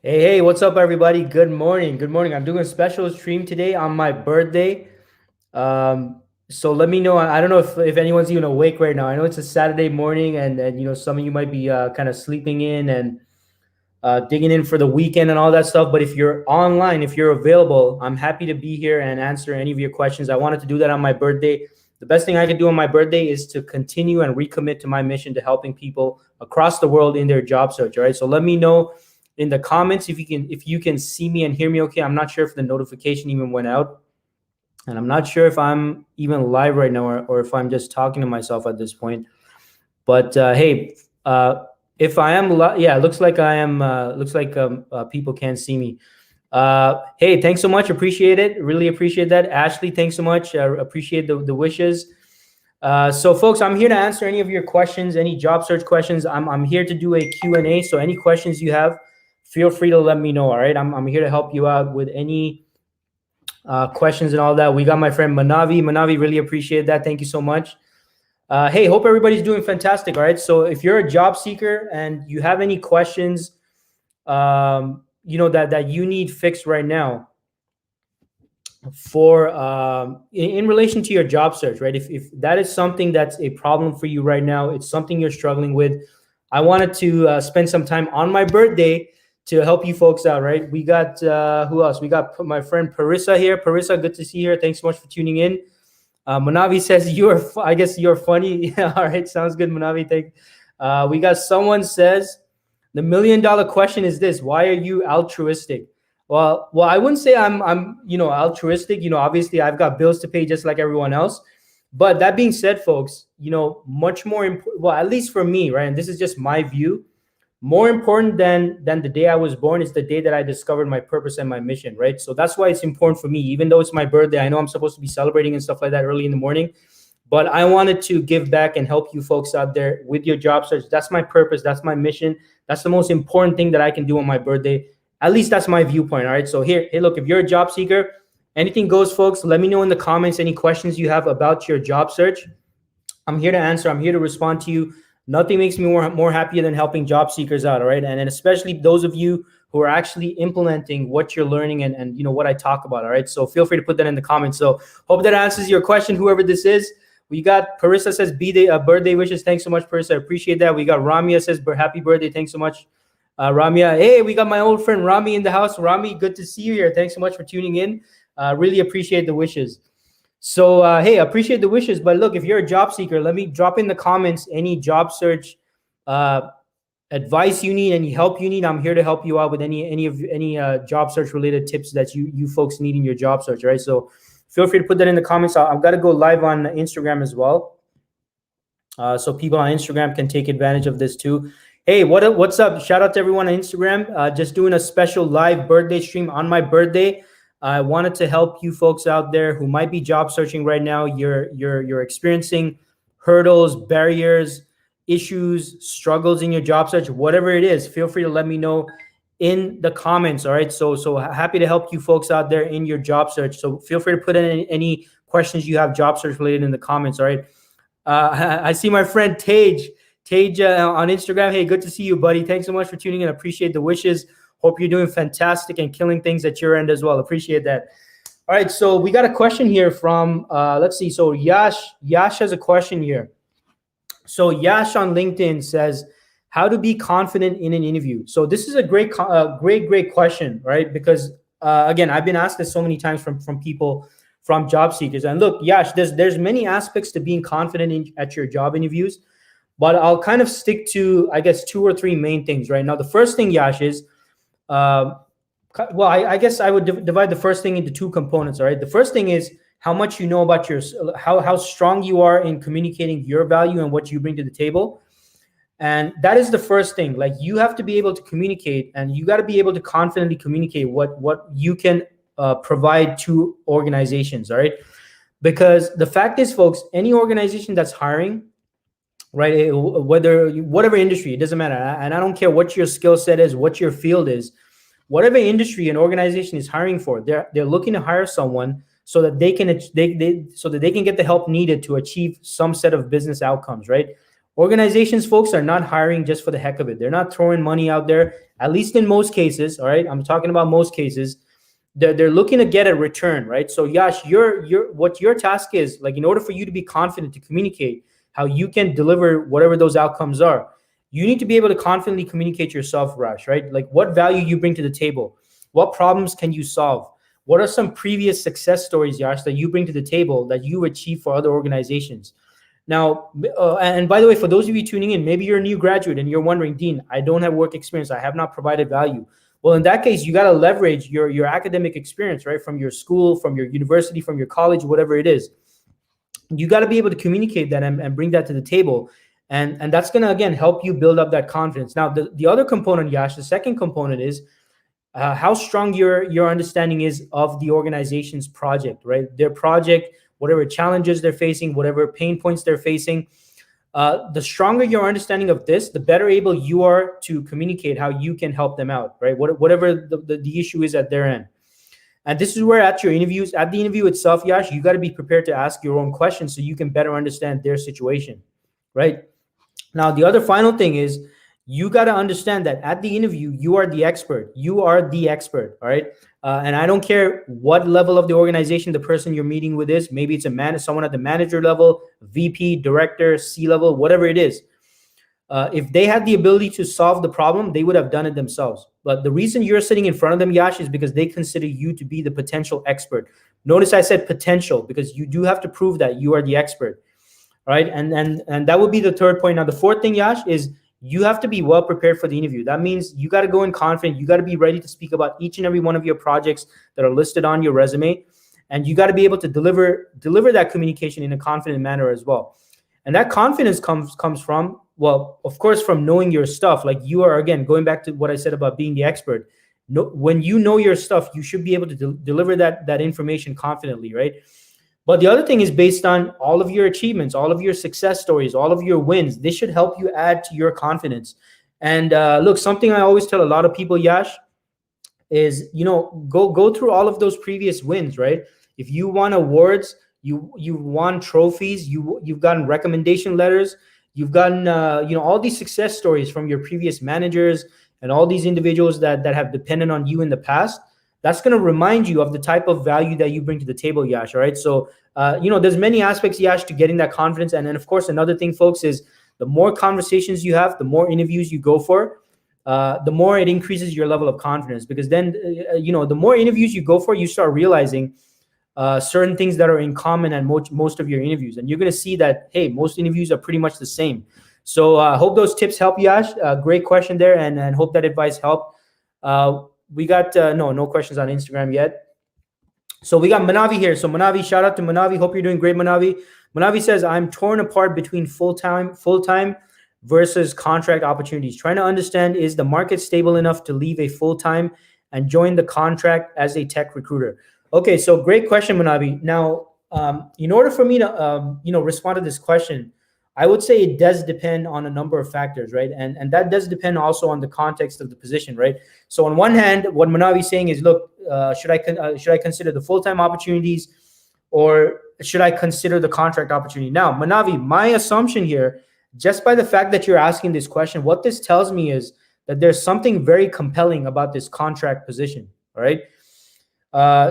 Hey, what's up, everybody? Good morning. Good morning. I'm doing a special stream today on my birthday. So let me know. I don't know if anyone's even awake right now. I know it's a Saturday morning, and some of you might be kind of sleeping in and digging in for the weekend and all that stuff. But if you're online, if you're available, I'm happy to be here and answer any of your questions. I wanted to do that on my birthday. The best thing I can do on my birthday is to continue and recommit to my mission to helping people across the world in their job search. All right. So let me know in the comments if you can see me and hear me okay. I'm not sure if the notification even went out, and I'm not sure if I'm even live right now, or if I'm just talking to myself at this point. But hey, if I am, yeah, it looks like I am. Looks like people can't see me. Hey, thanks so much. Appreciate it. Really appreciate that. Ashley, thanks so much. Appreciate the wishes. So, folks, I'm here to answer any of your questions, any job search questions. I'm here to do a Q&A. So, any questions you have, feel free to let me know. All right. I'm here to help you out with any questions and all that. We got my friend Manavi. Manavi, really appreciate that. Thank you so much. Hey, hope everybody's doing fantastic. All right. So if you're a job seeker and you have any questions, that you need fixed right now for in relation to your job search, right? If that is something that's a problem for you right now, it's something you're struggling with. I wanted to spend some time on my birthday to help you folks out, right? We got who else? We got my friend Parissa here. Parissa, good to see you here. Thanks so much for tuning in. Manavi says I guess you're funny. All right, sounds good, Manavi. We got someone says the $1 million question is this: why are you altruistic? Well, I wouldn't say I'm altruistic. Obviously I've got bills to pay just like everyone else. But that being said, folks, much more important. Well, at least for me, right? And this is just my view. More important than the day I was born is the day that I discovered my purpose and my mission, right? So that's why it's important for me. Even though it's my birthday, I know I'm supposed to be celebrating and stuff like that early in the morning, but I wanted to give back and help you folks out there with your job search. That's my purpose. That's my mission. That's the most important thing that I can do on my birthday. At least that's my viewpoint. All right. So hey, look, if you're a job seeker, anything goes, folks. Let me know in the comments any questions you have about your job search. I'm here to answer. I'm here to respond to you. Nothing makes me more happier than helping job seekers out. All right. And especially those of you who are actually implementing what you're learning and what I talk about. All right. So feel free to put that in the comments. So hope that answers your question, whoever this is. We got Parissa says birthday wishes. Thanks so much, Parissa. I appreciate that. We got Ramia says happy birthday. Thanks so much, Ramia. Hey, we got my old friend Rami in the house. Rami, good to see you here. Thanks so much for tuning in. Really appreciate the wishes. So, hey, appreciate the wishes. But look, if you're a job seeker, let me drop in the comments any job search advice you need, any help you need. I'm here to help you out with any job search related tips that you folks need in your job search. Right. So feel free to put that in the comments. I've got to go live on Instagram as well. So people on Instagram can take advantage of this too. Hey, what's up? Shout out to everyone on Instagram. Just doing a special live birthday stream on my birthday. I wanted to help you folks out there who might be job searching right now. You're experiencing hurdles, barriers, issues, struggles in your job search, whatever it is. Feel free to let me know in the comments. All right. So happy to help you folks out there in your job search. So feel free to put in any questions you have job search related in the comments. All right. I see my friend Tage on Instagram. Hey, good to see you, buddy. Thanks so much for tuning in. I appreciate the wishes. Hope you're doing fantastic and killing things at your end as well. Appreciate that. All right, so we got a question here from, let's see. So Yash has a question here. So Yash on LinkedIn says, how to be confident in an interview. So this is a great question, right? Because again, I've been asked this so many times from people, from job seekers. And look, Yash, there's many aspects to being confident at your job interviews, but I'll kind of stick to, I guess, 2 or 3 main things, right? Now, the first thing, Yash, is I guess I would divide the first thing into 2 components. All right. The first thing is how much you know about how strong you are in communicating your value and what you bring to the table. And that is the first thing. Like, you have to be able to communicate, and you got to be able to confidently communicate what you can provide to organizations. All right. Because the fact is, folks, any organization that's hiring, right, whatever industry, it doesn't matter. And I don't care what your skill set is, what your field is, whatever industry an organization is hiring for, they're looking to hire someone so that they can get the help needed to achieve some set of business outcomes, right? Organizations, folks, are not hiring just for the heck of it. They're not throwing money out there, at least in most cases. All right. I'm talking about most cases. They're looking to get a return, right? So Yash, what your task is, like, in order for you to be confident to communicate how you can deliver whatever those outcomes are, you need to be able to confidently communicate yourself, Rash, right? Like, what value you bring to the table, what problems can you solve, what are some previous success stories, Yash, that you bring to the table that you achieve for other organizations. Now, and by the way, for those of you tuning in, maybe you're a new graduate and you're wondering, Dean, I don't have work experience, I have not provided value. Well, in that case, you got to leverage your academic experience, right? From your school, from your university, from your college, whatever it is. You got to be able to communicate that and bring that to the table. And that's going to, again, help you build up that confidence. Now, the other component, Yash, the second component is how strong your understanding is of the organization's project, right? Their project, whatever challenges they're facing, whatever pain points they're facing. The stronger your understanding of this, the better able you are to communicate how you can help them out, right? Whatever the issue is at their end. And this is where at the interview itself, Yash, you got to be prepared to ask your own questions so you can better understand their situation, right? Now, the other final thing is you got to understand that at the interview, you are the expert. You are the expert, all right? And I don't care what level of the organization the person you're meeting with is. Maybe it's someone at the manager level, VP, director, C-level, whatever it is. If they had the ability to solve the problem, they would have done it themselves. But the reason you're sitting in front of them, Yash, is because they consider you to be the potential expert. Notice I said potential, because you do have to prove that you are the expert, right? And that would be the third point. Now, the fourth thing, Yash, is you have to be well prepared for the interview. That means you got to go in confident. You got to be ready to speak about each and every one of your projects that are listed on your resume. And you got to be able to deliver that communication in a confident manner as well. And that confidence comes from, well, of course, from knowing your stuff. Like, you are, again, going back to what I said about being the expert. When you know your stuff, you should be able to deliver that information confidently, right? But the other thing is based on all of your achievements, all of your success stories, all of your wins. This should help you add to your confidence. And look, something I always tell a lot of people, Yash, is, go through all of those previous wins, right? If you won awards, you've won trophies, you've gotten recommendation letters, you've gotten all these success stories from your previous managers and all these individuals that have depended on you in the past. That's going to remind you of the type of value that you bring to the table, Yash. All right. So, there's many aspects, Yash, to getting that confidence. And then, of course, another thing, folks, is the more conversations you have, the more interviews you go for, the more it increases your level of confidence. Because then, the more interviews you go for, you start realizing certain things that are in common at most of your interviews. And you're going to see that, hey, most interviews are pretty much the same. So I hope those tips help, Yash. Great question there, and hope that advice helped. We got no questions on Instagram yet. So we got Manavi here. So Manavi, shout out to Manavi. Hope you're doing great, Manavi. Manavi says, I'm torn apart between full-time versus contract opportunities. Trying to understand, is the market stable enough to leave a full-time and join the contract as a tech recruiter? Okay, so great question, Manavi. Now, in order for me to respond to this question, I would say it does depend on a number of factors, right? And that does depend also on the context of the position, right? So on one hand, what Manavi is saying is, look, should I consider the full-time opportunities, or should I consider the contract opportunity? Now, Manavi, my assumption here, just by the fact that you're asking this question, what this tells me is that there's something very compelling about this contract position, all right?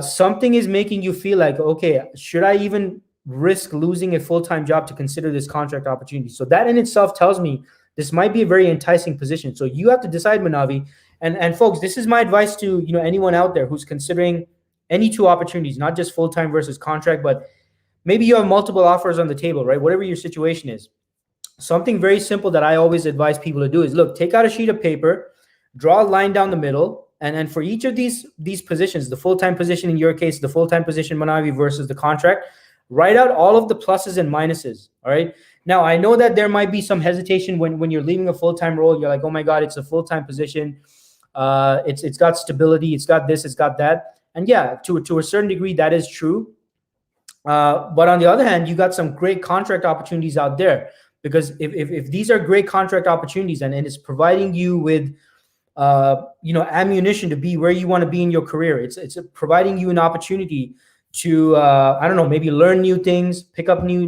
Something is making you feel like, okay, should I even risk losing a full-time job to consider this contract opportunity? So that in itself tells me this might be a very enticing position. So you have to decide, Manavi. And folks, this is my advice to anyone out there who's considering any two opportunities, not just full-time versus contract, but maybe you have multiple offers on the table, right? Whatever your situation is. Something very simple that I always advise people to do is, look, take out a sheet of paper, draw a line down the middle, and for each of these positions, the full-time position in your case, the full-time position, Manavi, versus the contract, write out all of the pluses and minuses, all right? Now, I know that there might be some hesitation when you're leaving a full-time role. You're like, oh my God, it's a full-time position. It's got stability. It's got this, it's got that. And yeah, to a certain degree, that is true. But on the other hand, you got some great contract opportunities out there, because if these are great contract opportunities and it's providing you with ammunition to be where you want to be in your career, it's providing you an opportunity to I don't know, maybe learn new things, pick up new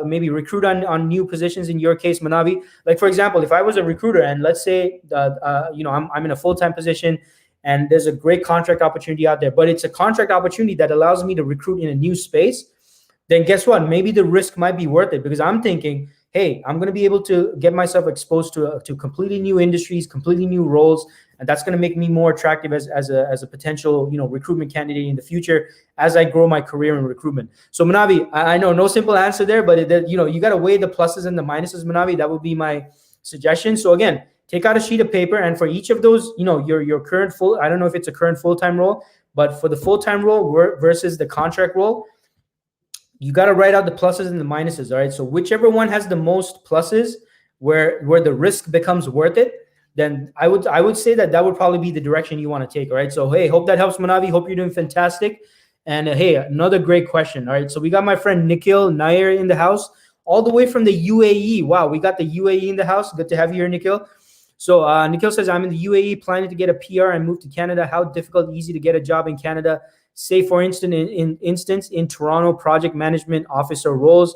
maybe recruit on new positions. In your case, Manavi, like for example, if I was a recruiter and let's say I'm in a full-time position and there's a great contract opportunity out there, but it's a contract opportunity that allows me to recruit in a new space, then guess what? Maybe the risk might be worth it, because I'm thinking, hey, I'm going to be able to get myself exposed to completely new industries, completely new roles, and that's going to make me more attractive as a potential recruitment candidate in the future as I grow my career in recruitment. So Manavi, I know no simple answer there, but you got to weigh the pluses and the minuses, Manavi. That would be my suggestion. So again, take out a sheet of paper, and for each of those, your current full, I don't know if it's a current full-time role, but for the full-time role versus the contract role, you got to write out the pluses and the minuses. All right. So whichever one has the most pluses, where the risk becomes worth it, then I would say that would probably be the direction you want to take. All right. So hey, hope that helps, Manavi. Hope you're doing fantastic. And hey, another great question. All right. So we got my friend Nikhil Nair in the house, all the way from the UAE. Wow, we got the UAE in the house. Good to have you here, Nikhil. So Nikhil says, I'm in the UAE planning to get a PR and move to Canada. How difficult, easy to get a job in Canada? Say, for instance, in Toronto, project management officer roles.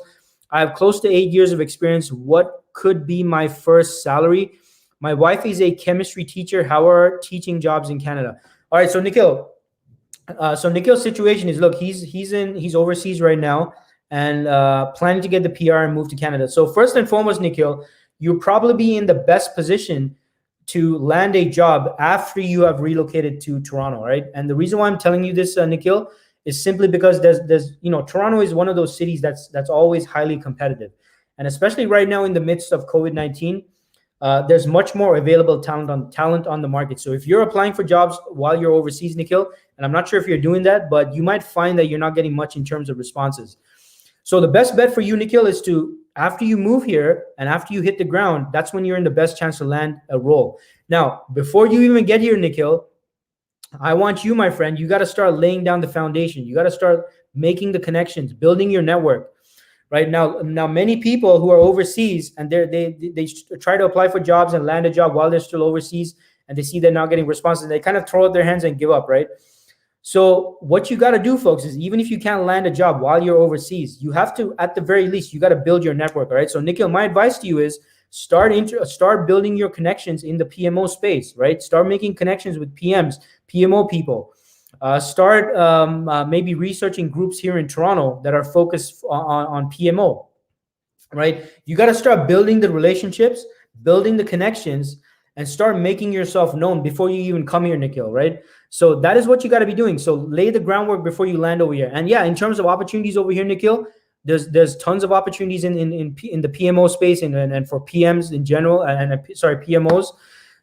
I have close to 8 years of experience. What could be my first salary? My wife is a chemistry teacher. How are teaching jobs in Canada? All right, so Nikhil. So Nikhil's situation is, look, he's overseas right now and planning to get the PR and move to Canada. So first and foremost, Nikhil, you'll probably be in the best position to land a job after you have relocated to Toronto, right? And the reason why I'm telling you this, Nikhil, is simply because there's Toronto is one of those cities that's always highly competitive, and especially right now in the midst of COVID-19, there's much more available talent on the market. So if you're applying for jobs while you're overseas, Nikhil, and I'm not sure if you're doing that, but you might find that you're not getting much in terms of responses. So the best bet for you, Nikhil, is to, after you move here and after you hit the ground, that's when you're in the best chance to land a role. Now, before you even get here, Nikhil, I want you, my friend, you got to start laying down the foundation. You got to start making the connections, building your network. Right now, many people who are overseas and they try to apply for jobs and land a job while they're still overseas, and they see they're not getting responses, they kind of throw up their hands and give up, right? So what you got to do, folks, is even if you can't land a job while you're overseas, you have to, at the very least, you got to build your network, all right? So Nikhil, my advice to you is start building your connections in the PMO space, right? Start making connections with PMs, PMO people. Start maybe researching groups here in Toronto that are focused on PMO, right? You got to start building the relationships, building the connections, and start making yourself known before you even come here, Nikhil, right? So that is what you got to be doing. So lay the groundwork before you land over here. And yeah, in terms of opportunities over here, Nikhil, there's tons of opportunities in the PMO space and for PMs in general, and PMOs.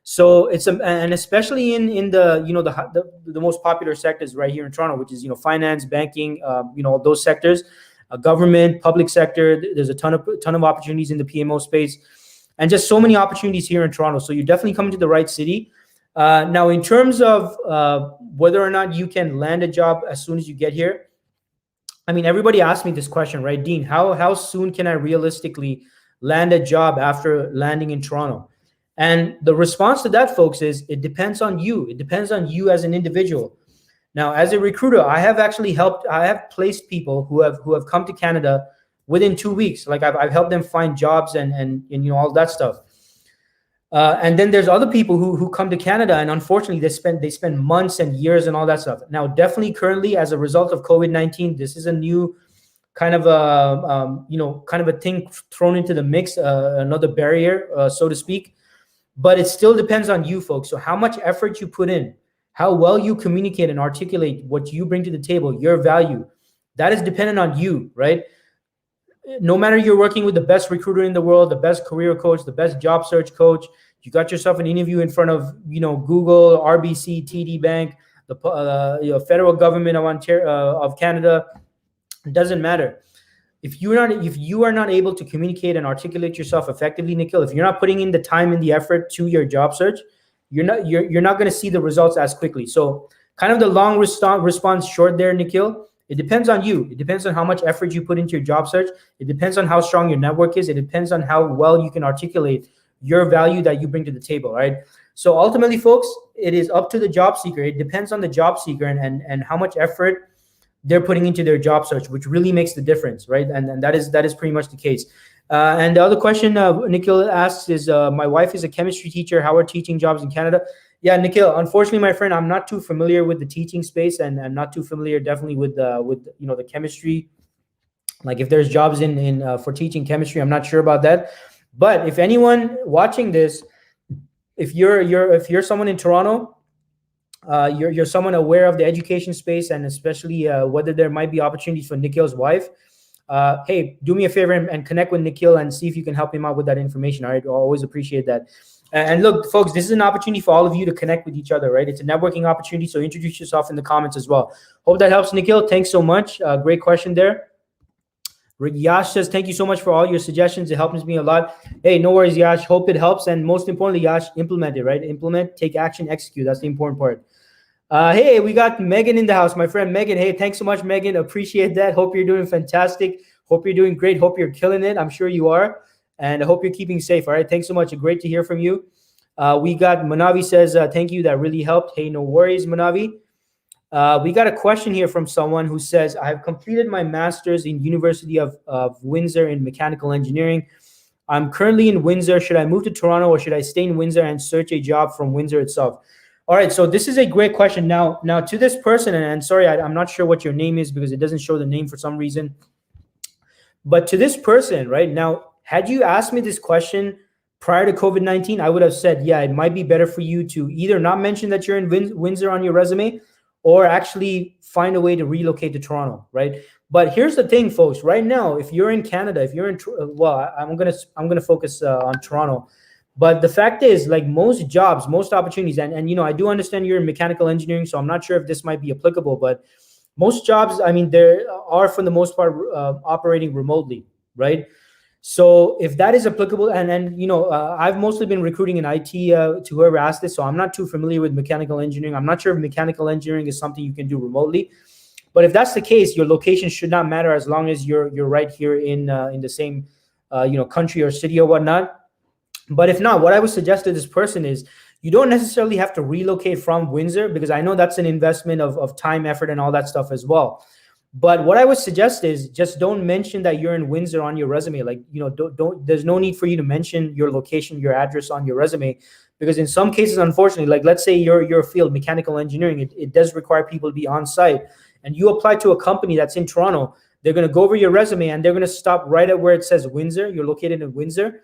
So it's and especially in the most popular sectors right here in Toronto, which is finance, banking, those sectors, government, public sector. There's a ton of opportunities in the PMO space, and just so many opportunities here in Toronto. So you're definitely coming to the right city. Now, in terms of whether or not you can land a job as soon as you get here, I mean, everybody asks me this question, right, Dean? How soon can I realistically land a job after landing in Toronto? And the response to that, folks, is it depends on you. It depends on you as an individual. Now, as a recruiter, I have placed people who have come to Canada within 2 weeks. Like I've helped them find jobs and all that stuff. And then there's other people who come to Canada, and unfortunately they spend months and years and all that stuff. Now, definitely currently, as a result of COVID-19, this is a new kind of a thing thrown into the mix, another barrier, so to speak. But it still depends on you, folks. So how much effort you put in, how well you communicate and articulate what you bring to the table, your value, that is dependent on you, right? No matter you're working with the best recruiter in the world, the best career coach, the best job search coach, you got yourself an interview in front of, Google, RBC, TD Bank, the federal government of Ontario, of Canada. It doesn't matter. If you are not able to communicate and articulate yourself effectively, Nikhil, if you're not putting in the time and the effort to your job search, you're not going to see the results as quickly. So kind of the long response short there, Nikhil, it depends on you. It depends on how much effort you put into your job search. It depends on how strong your network is. It depends on how well you can articulate your value that you bring to the table, right? So ultimately, folks, it is up to the job seeker. It depends on the job seeker and how much effort they're putting into their job search, which really makes the difference, right? And that is pretty much the case. And the other question Nikhil asks is, my wife is a chemistry teacher. How are teaching jobs in Canada? Yeah, Nikhil, unfortunately, my friend, I'm not too familiar with the teaching space, and I'm not too familiar definitely with the chemistry. Like if there's jobs in for teaching chemistry, I'm not sure about that. But if anyone watching this, if you're someone in Toronto, you're someone aware of the education space, and especially whether there might be opportunities for Nikhil's wife, hey, do me a favor and connect with Nikhil and see if you can help him out with that information. All right, I'll always appreciate that. And look, folks, this is an opportunity for all of you to connect with each other, right? It's a networking opportunity, so introduce yourself in the comments as well. Hope that helps, Nikhil. Thanks so much. Great question there. Yash says, thank you so much for all your suggestions. It helps me a lot. Hey, no worries, Yash. Hope it helps. And most importantly, Yash, implement it, right? Implement, take action, execute. That's the important part. Hey, we got Megan in the house, my friend Megan. Hey, thanks so much, Megan. Appreciate that. Hope you're doing fantastic. Hope you're doing great. Hope you're killing it. I'm sure you are. And I hope you're keeping safe. All right. Thanks so much. Great to hear from you. We got Manavi says, thank you. That really helped. Hey, no worries, Manavi. We got a question here from someone who says, I have completed my master's in University of Windsor in mechanical engineering. I'm currently in Windsor. Should I move to Toronto, or should I stay in Windsor and search a job from Windsor itself? All right, so this is a great question. Now to this person, and sorry, I'm not sure what your name is because it doesn't show the name for some reason. But to this person, right now, had you asked me this question prior to COVID-19, I would have said, yeah, it might be better for you to either not mention that you're in Windsor on your resume, or actually find a way to relocate to Toronto, right? But here's the thing, folks. Right now, if you're in Canada, if you're in, well, I'm gonna focus on Toronto. But the fact is, like most jobs, most opportunities, and I do understand you're in mechanical engineering, so I'm not sure if this might be applicable, but most jobs, I mean, there are for the most part operating remotely, right? So if that is applicable, and I've mostly been recruiting in IT to whoever asked this, so I'm not too familiar with mechanical engineering. I'm not sure if mechanical engineering is something you can do remotely, but if that's the case, your location should not matter as long as you're right here in the same country or city or whatnot. But if not, what I would suggest to this person is you don't necessarily have to relocate from Windsor, because I know that's an investment of time, effort, and all that stuff as well. But what I would suggest is just don't mention that you're in Windsor on your resume. Like, don't there's no need for you to mention your location, your address on your resume, because in some cases, unfortunately, like let's say your field, mechanical engineering, it does require people to be on site, and you apply to a company that's in Toronto. They're going to go over your resume and they're going to stop right at where it says Windsor. You're located in Windsor.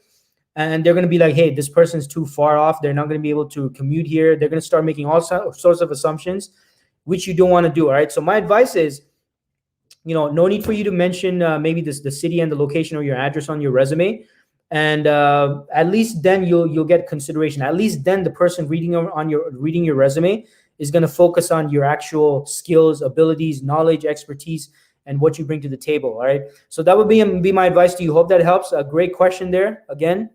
And they're going to be like, hey, this person's too far off. They're not going to be able to commute here. They're going to start making all sorts of assumptions, which you don't want to do. All right. So my advice is, no need for you to mention maybe the city and the location or your address on your resume. And at least then you'll get consideration. At least then the person reading your resume is going to focus on your actual skills, abilities, knowledge, expertise, and what you bring to the table. All right. So that would be my advice to you. Hope that helps. A great question there again.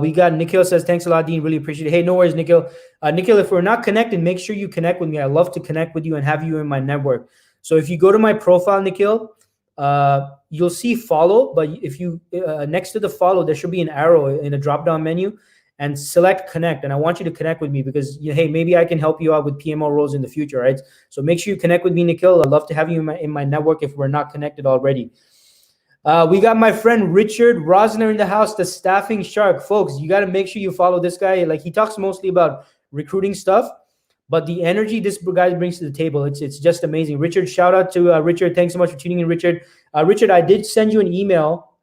We got Nikhil says, thanks a lot, Dean. Really appreciate it. Hey, no worries, Nikhil. Nikhil, if we're not connected, make sure you connect with me. I love to connect with you and have you in my network. So if you go to my profile, Nikhil, you'll see follow. But if you next to the follow, there should be an arrow in a drop-down menu, and select connect. And I want you to connect with me because, hey, maybe I can help you out with PMO roles in the future, right? So make sure you connect with me, Nikhil. I'd love to have you in my network if we're not connected already. We got my friend Richard Rosner in the house, the staffing shark. Folks, you got to make sure you follow this guy. Like, he talks mostly about recruiting stuff, but the energy this guy brings to the table, it's just amazing. Richard, shout out to Richard. Thanks so much for tuning in, Richard. Richard, I did send you an email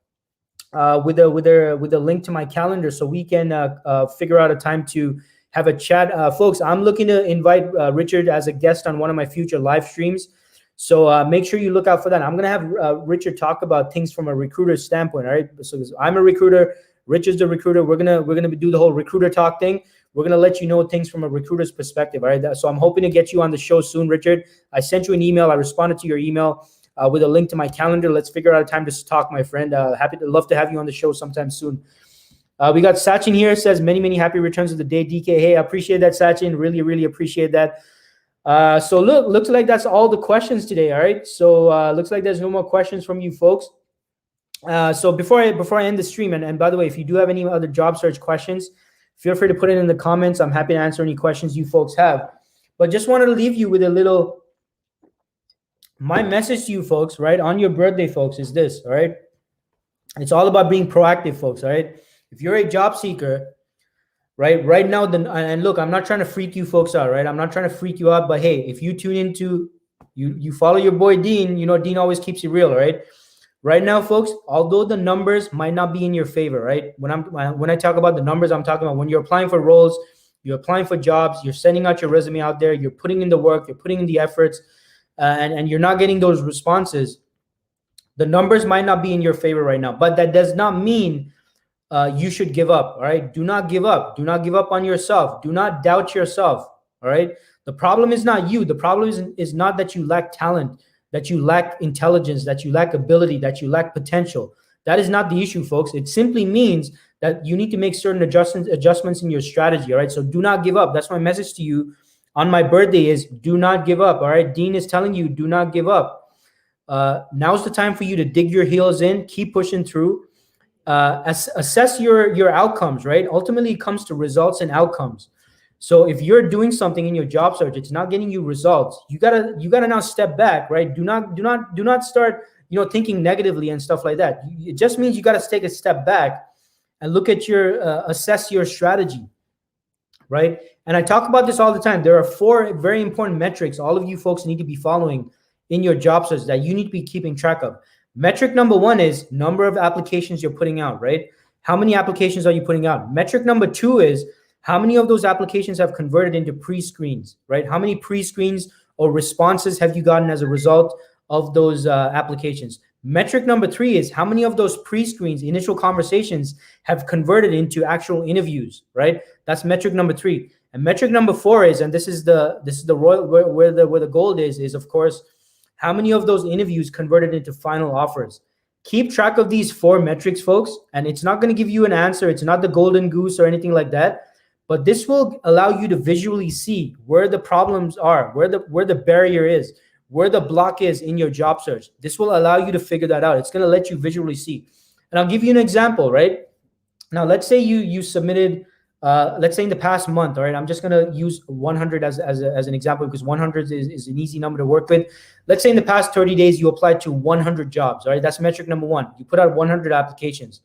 with a link to my calendar, so we can figure out a time to have a chat. Folks, I'm looking to invite Richard as a guest on one of my future live streams. So make sure you look out for that. I'm going to have Richard talk about things from a recruiter standpoint. All right. So I'm a recruiter. Richard's the recruiter. We're going to do the whole recruiter talk thing. We're going to let you know things from a recruiter's perspective. All right. So I'm hoping to get you on the show soon, Richard. I sent you an email. I responded to your email with a link to my calendar. Let's figure out a time to talk, my friend. Love to have you on the show sometime soon. We got Sachin here. Says many happy returns of the day, DK. Hey, I appreciate that, Sachin. Really appreciate that. So looks like that's all the questions today. All right. So looks like there's no more questions from you folks. So before I end the stream, and by the way, if you do have any other job search questions, feel free to put it in the comments. I'm happy to answer any questions you folks have. But just wanted to leave you with a little My message to you folks, right, on your birthday, folks, is this, all right? It's all about being proactive, folks, all right? If you're a job seeker, right now, and look, I'm not trying to freak you folks out, right? I'm not trying to freak you out, but hey, if you tune into, you follow your boy Dean, Dean always keeps it real, right? Right now, folks, although the numbers might not be in your favor, right? When I talk about the numbers, I'm talking about when you're applying for roles, you're applying for jobs, you're sending out your resume out there, you're putting in the work, you're putting in the efforts, and you're not getting those responses. The numbers might not be in your favor right now, but that does not mean you should give up. All right. Do not give up. Do not give up on yourself. Do not doubt yourself. All right. The problem is not you. The problem is not that you lack talent, that you lack intelligence, that you lack ability, that you lack potential. That is not the issue, folks. It simply means that you need to make certain adjustments in your strategy. All right. So do not give up. That's my message to you on my birthday is do not give up. All right. Dean is telling you, do not give up. Now's the time for you to dig your heels in, keep pushing through, assess your outcomes, right? Ultimately, it comes to results and outcomes. So if you're doing something in your job search, it's not getting you results. You gotta now step back, right? Do not start, thinking negatively and stuff like that. It just means you gotta take a step back and look at assess your strategy, right? And I talk about this all the time. There are 4 very important metrics all of you folks need to be following in your job search that you need to be keeping track of. Metric number 1 is number of applications you're putting out, right? How many applications are you putting out? Metric number 2 is how many of those applications have converted into pre-screens, right? How many pre-screens or responses have you gotten as a result of those applications? Metric number 3 is how many of those pre-screens, initial conversations, have converted into actual interviews, right? That's metric number 3. And metric number 4 is, and this is the royal where the gold is of course, how many of those interviews converted into final offers? Keep track of these 4 metrics, folks, and it's not going to give you an answer. It's not the golden goose or anything like that, but this will allow you to visually see where the problems are, where the barrier is, where the block is in your job search. This will allow you to figure that out. It's going to let you visually see. And I'll give you an example, right? Now, let's say you submitted, let's say in the past month, all right? I'm just going to use 100 as an example because 100 is an easy number to work with. Let's say in the past 30 days, you applied to 100 jobs, all right? That's metric number 1. You put out 100 applications.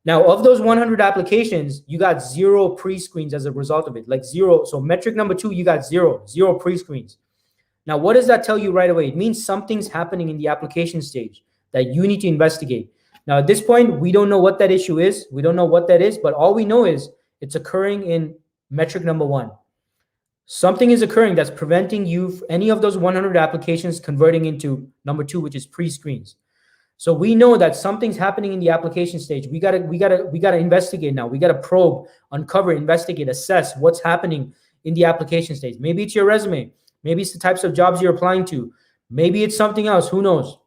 Now, of those 100 applications, you got 0 pre-screens as a result of it, like 0. So metric number 2, you got 0 pre-screens. Now, what does that tell you right away? It means something's happening in the application stage that you need to investigate. Now, at this point, we don't know what that issue is. We don't know what that is, but all we know is it's occurring in metric number 1. Something is occurring that's preventing you, any of those 100 applications, converting into number 2, which is pre-screens. So we know that something's happening in the application stage. We gotta investigate now. We gotta probe, uncover, investigate, assess what's happening in the application stage. Maybe it's your resume. Maybe it's the types of jobs you're applying to. Maybe it's something else. Who knows?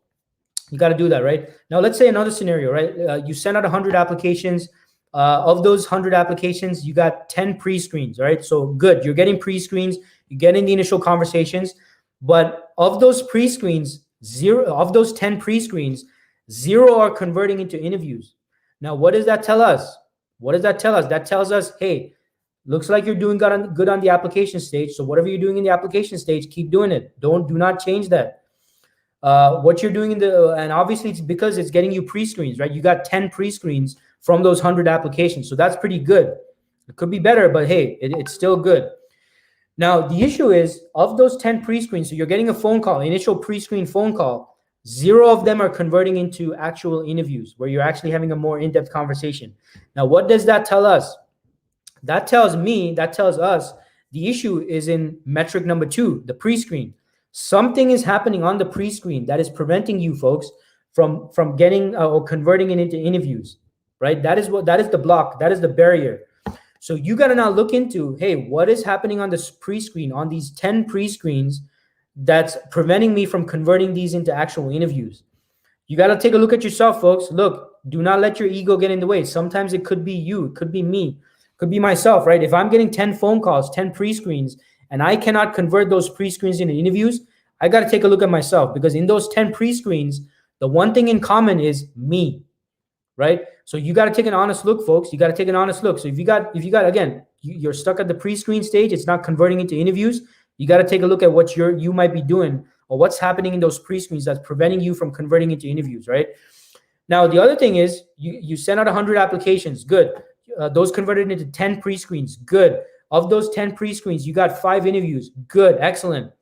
You got to do that, right? Now, let's say another scenario, right? You send out 100 applications. Of those 100 applications, you got 10 pre-screens, right? So good. You're getting pre-screens. You're getting the initial conversations. But of those pre-screens, 0 of those 10 pre-screens, 0 are converting into interviews. Now, what does that tell us? What does that tell us? That tells us, hey, looks like you're doing good on the application stage. So whatever you're doing in the application stage, keep doing it. Do not change that. What you're doing and obviously it's because it's getting you pre-screens, right? You got 10 pre-screens from those 100 applications. So that's pretty good. It could be better, but hey, it's still good. Now, the issue is of those 10 pre-screens, so you're getting a phone call, initial pre-screen phone call, 0 of them are converting into actual interviews where you're actually having a more in-depth conversation. Now, what does that tell us? That tells us the issue is in metric number 2, the pre-screen. Something is happening on the pre-screen that is preventing you folks from getting or converting it into interviews, right? That is the block. That is the barrier. So you got to now look into, hey, what is happening on this pre-screen, on these 10 pre-screens that's preventing me from converting these into actual interviews? You got to take a look at yourself, folks. Look, do not let your ego get in the way. Sometimes it could be you. It could be me. Could be myself, right? If I'm getting 10 phone calls, 10 pre-screens, and I cannot convert those pre-screens into interviews, I got to take a look at myself because in those 10 pre-screens, the one thing in common is me, right? So you got to take an honest look, folks. You got to take an honest look. So if you got, again, you're stuck at the pre-screen stage, it's not converting into interviews. You got to take a look at what you might be doing or what's happening in those pre-screens that's preventing you from converting into interviews, right? Now, the other thing is you send out 100 applications. Good. Those converted into 10 pre-screens. Good. Of those 10 pre-screens, you got 5 interviews. Good. Excellent.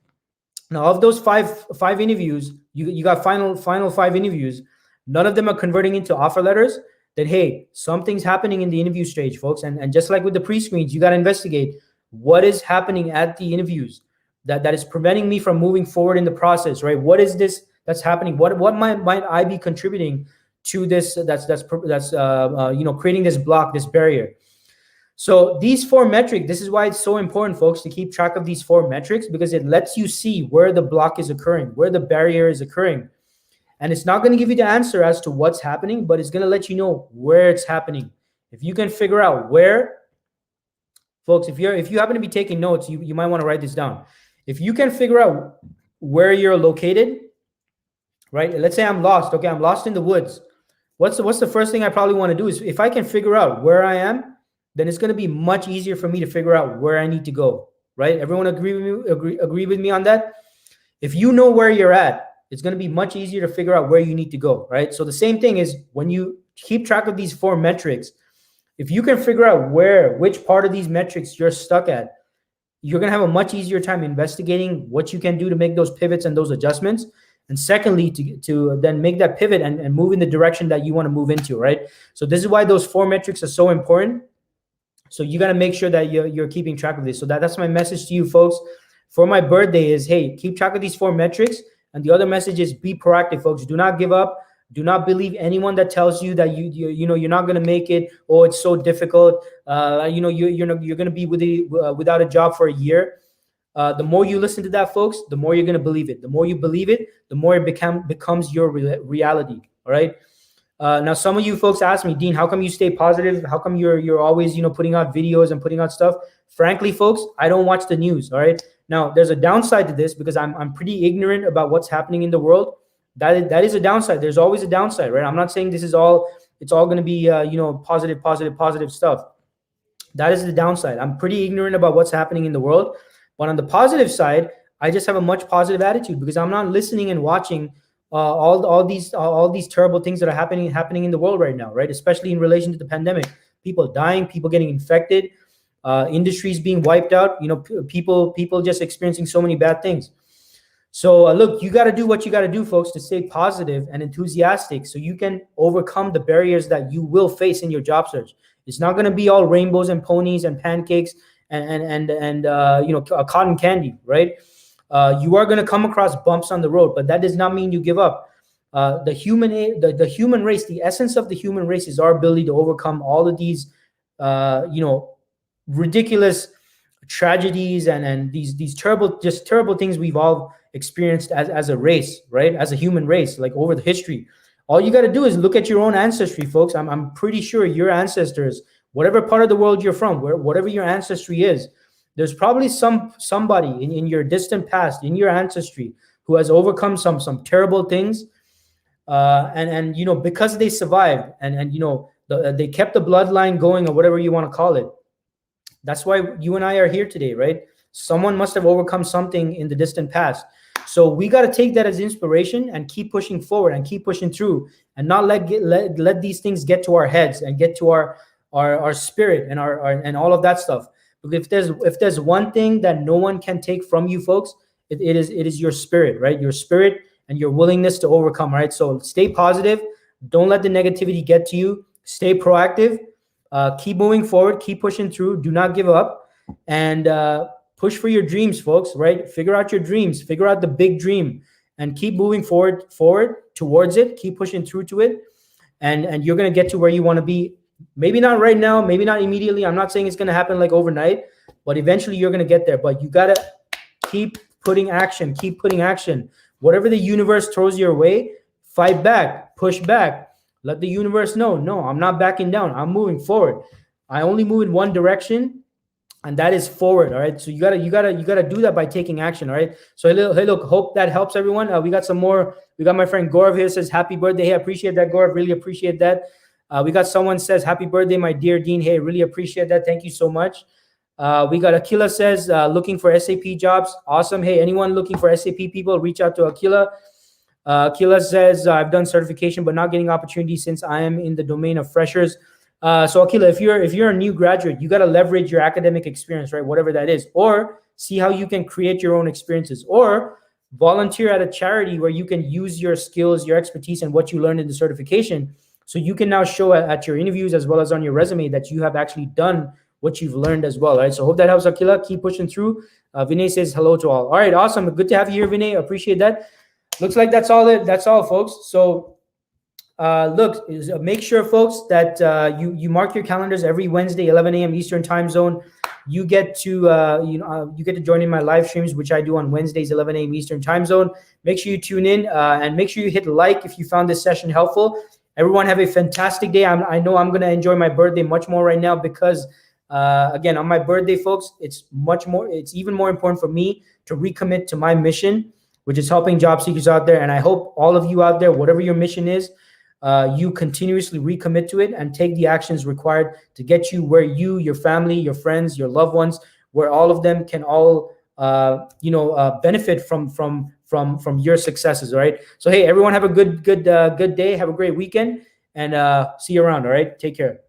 Now, of those five interviews, you got final 5 interviews. None of them are converting into offer letters. Then, hey, something's happening in the interview stage, folks. And just like with the pre-screens, you got to investigate what is happening at the interviews that is preventing me from moving forward in the process, right? What is this that's happening? What might I be contributing to this that's creating this block, this barrier? So these 4 metrics, this is why it's so important, folks, to keep track of these 4 metrics, because it lets you see where the block is occurring, where the barrier is occurring. And it's not going to give you the answer as to what's happening, but it's going to let you know where it's happening. If you can figure out where, folks, if you happen to be taking notes, you might want to write this down. If you can figure out where you're located, right? Let's say I'm lost. Okay, I'm lost in the woods. What's the first thing I probably want to do is, if I can figure out where I am, then it's going to be much easier for me to figure out where I need to go, right? Everyone agree with me on that? If you know where you're at, it's going to be much easier to figure out where you need to go, right? So the same thing is when you keep track of these 4 metrics, if you can figure out which part of these metrics you're stuck at, you're going to have a much easier time investigating what you can do to make those pivots and those adjustments. And secondly, to then make that pivot and move in the direction that you want to move into, right? So this is why those 4 metrics are so important. So you got to make sure that you're keeping track of this. So that's my message to you, folks. For my birthday is, hey, keep track of these 4 metrics. And the other message is be proactive, folks. Do not give up. Do not believe anyone that tells you that you're not going to make it. Oh, it's so difficult. You're going to be without a job for a year. The more you listen to that, folks, the more you're going to believe it. The more you believe it, the more it becomes your reality. All right. Now, some of you folks ask me, Dean, how come you stay positive? How come you're always, putting out videos and putting out stuff? Frankly, folks, I don't watch the news. All right. Now, there's a downside to this because I'm pretty ignorant about what's happening in the world. That is a downside. There's always a downside, right? I'm not saying it's all going to be, positive stuff. That is the downside. I'm pretty ignorant about what's happening in the world. But on the positive side, I just have a much positive attitude because I'm not listening and watching all these terrible things that are happening in the world right now, right? Especially in relation to the pandemic, people dying, people getting infected, industries being wiped out, people just experiencing so many bad things. So look, you got to do what you got to do, folks, to stay positive and enthusiastic so you can overcome the barriers that you will face in your job search. It's not going to be all rainbows and ponies and pancakes and cotton candy, right? You are going to come across bumps on the road, but that does not mean you give up. The human race, the essence of the human race is our ability to overcome all of these, ridiculous tragedies and these terrible things we've all experienced as a race, right? As a human race, like over the history. All you got to do is look at your own ancestry, folks. I'm pretty sure your ancestors, whatever part of the world you're from, whatever your ancestry is, there's probably somebody in your distant past, in your ancestry, who has overcome some terrible things, and because they survived and they kept the bloodline going or whatever you want to call it. That's why you and I are here today, right? Someone must have overcome something in the distant past. So we got to take that as inspiration and keep pushing forward and keep pushing through and not let these things get to our heads and get to our spirit and our and all of that stuff. Because if there's one thing that no one can take from you, folks, it is your spirit, right? Your spirit and your willingness to overcome, right? So stay positive. Don't let the negativity get to you. Stay proactive. Keep moving forward. Keep pushing through. Do not give up. And push for your dreams, folks, right? Figure out your dreams. Figure out the big dream and keep moving forward towards it. Keep pushing through to it. And you're going to get to where you want to be. Maybe not right now, maybe not immediately. I'm not saying it's going to happen like overnight, but eventually you're going to get there. But you got to keep putting action. Whatever the universe throws your way, fight back, push back. Let the universe know, no, I'm not backing down. I'm moving forward. I only move in one direction, and that is forward. All right. So you gotta do that by taking action. All right. So hey, look, hope that helps everyone. We got some more. We got my friend Gaurav here says happy birthday. Hey, I appreciate that, Gaurav. Really appreciate that. We got someone says happy birthday, my dear Dean. Hey, really appreciate that. Thank you so much. We got Akila says, looking for SAP jobs. Awesome. Hey, anyone looking for SAP people, reach out to Akila. Akila says, I've done certification, but not getting opportunities since I am in the domain of freshers. So Akila, if you're a new graduate, you got to leverage your academic experience, right? Whatever that is, or see how you can create your own experiences, or volunteer at a charity where you can use your skills, your expertise, and what you learned in the certification. So you can now show at your interviews as well as on your resume that you have actually done what you've learned as well, right? So hope that helps, Akila. Keep pushing through. Vinay says hello to all. All right, awesome. Good to have you here, Vinay. Appreciate that. Looks like that's all. That's all, folks. So look, make sure, folks, that you mark your calendars every Wednesday, 11 a.m. Eastern time zone. You get to you get to join in my live streams, which I do on Wednesdays, 11 a.m. Eastern time zone. Make sure you tune in and make sure you hit like if you found this session helpful. Everyone have a fantastic day. I know I'm gonna enjoy my birthday much more right now because again, on my birthday, folks, it's even more important for me to recommit to my mission, which is helping job seekers out there. And I hope all of you out there, whatever your mission is, you continuously recommit to it and take the actions required to get you where you, your family, your friends, your loved ones, where all of them can all benefit from your successes. All right. So hey, everyone, have a good day. Have a great weekend, and see you around. All right. Take care.